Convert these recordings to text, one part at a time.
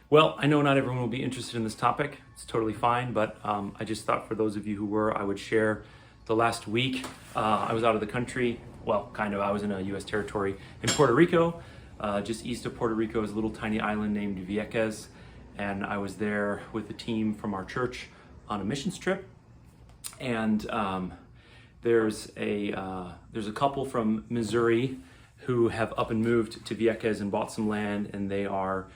Well, I know not everyone will be interested in this topic. It's totally fine, but I just thought for those of you who were, I would share the last week. I was out of the country. Well, kind of. I was in a U.S. territory in Puerto Rico. Just east of Puerto Rico is a little tiny island named Vieques, and I was there with a team from our church on a missions trip. And there's a couple from Missouri who have up and moved to Vieques and bought some land, and they are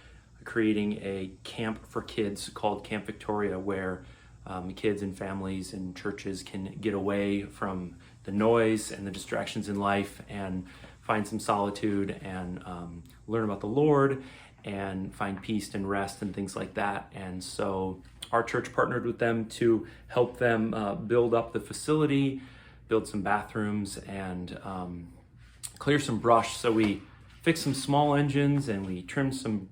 creating a camp for kids called Camp Victoria, where kids and families and churches can get away from the noise and the distractions in life and find some solitude and learn about the Lord and find peace and rest and things like that. And so our church partnered with them to help them build up the facility, build some bathrooms, and clear some brush. So we fixed some small engines and we trimmed some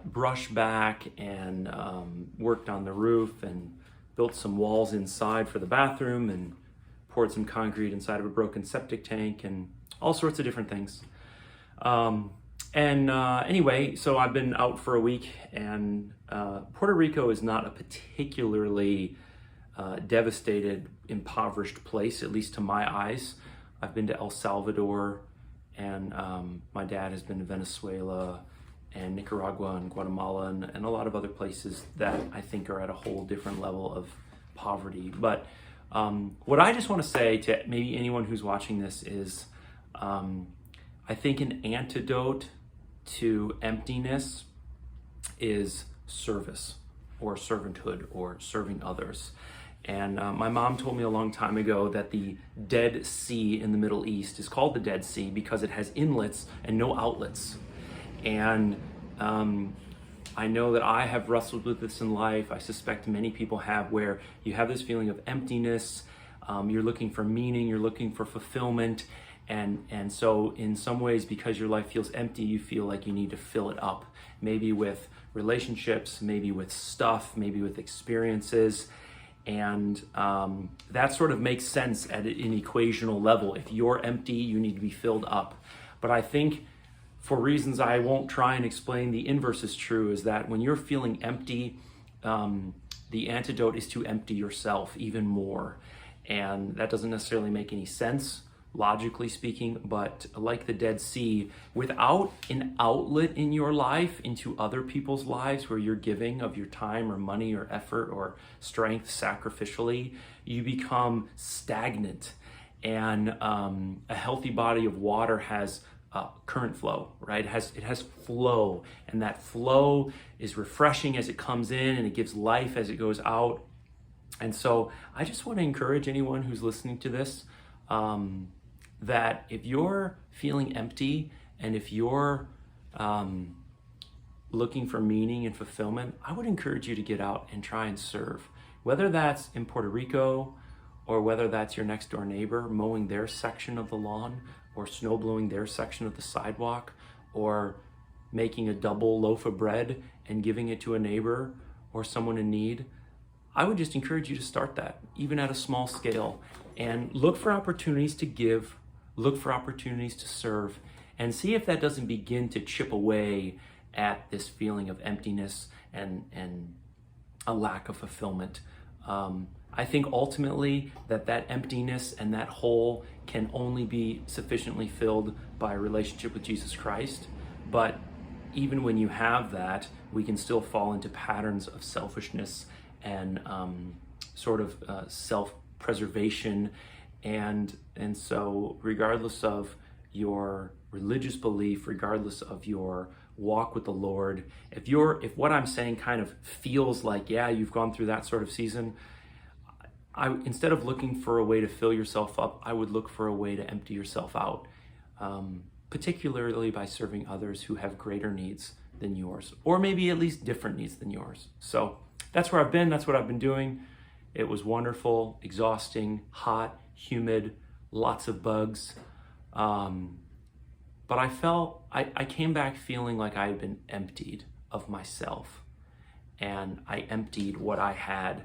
brush back and worked on the roof and built some walls inside for the bathroom and poured some concrete inside of a broken septic tank and all sorts of different things. Anyway, so I've been out for a week, and Puerto Rico is not a particularly devastated, impoverished place, at least to my eyes. I've been to El Salvador, and my dad has been to Venezuela and Nicaragua and Guatemala and a lot of other places that I think are at a whole different level of poverty. But what I just want to say to maybe anyone who's watching this is I think an antidote to emptiness is service or servanthood or serving others. And my mom told me a long time ago that the Dead Sea in the Middle East is called the Dead Sea because it has inlets and no outlets. And I know that I have wrestled with this in life. I suspect many people have, where you have this feeling of emptiness. You're looking for meaning, you're looking for fulfillment. And so in some ways, because your life feels empty, you feel like you need to fill it up. Maybe with relationships, maybe with stuff, maybe with experiences. And that sort of makes sense at an equational level. If you're empty, you need to be filled up. But I think for reasons I won't try and explain, the inverse is true, is that when you're feeling empty, the antidote is to empty yourself even more. And that doesn't necessarily make any sense, logically speaking, but like the Dead Sea, without an outlet in your life into other people's lives where you're giving of your time or money or effort or strength sacrificially, you become stagnant. And a healthy body of water has current flow, right? It has flow, and that flow is refreshing as it comes in, and it gives life as it goes out. And so I just want to encourage anyone who's listening to this, that if you're feeling empty and if you're looking for meaning and fulfillment, I would encourage you to get out and try and serve. Whether that's in Puerto Rico, or whether that's your next door neighbor mowing their section of the lawn, or snow blowing their section of the sidewalk, or making a double loaf of bread and giving it to a neighbor or someone in need. I would just encourage you to start that, even at a small scale, and look for opportunities to give, look for opportunities to serve, and see if that doesn't begin to chip away at this feeling of emptiness and a lack of fulfillment. I think ultimately that emptiness and that hole can only be sufficiently filled by a relationship with Jesus Christ. But even when you have that, we can still fall into patterns of selfishness and self-preservation. And so regardless of your religious belief, regardless of your walk with the Lord, if what I'm saying kind of feels like, yeah, you've gone through that sort of season, instead of looking for a way to fill yourself up, I would look for a way to empty yourself out, particularly by serving others who have greater needs than yours, or maybe at least different needs than yours. So that's where I've been. That's what I've been doing. It was wonderful, exhausting, hot, humid, lots of bugs. But I came back feeling like I had been emptied of myself, and I emptied what I had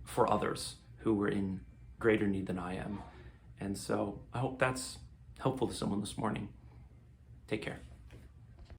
for others who were in greater need than I am. And so I hope that's helpful to someone this morning. Take care.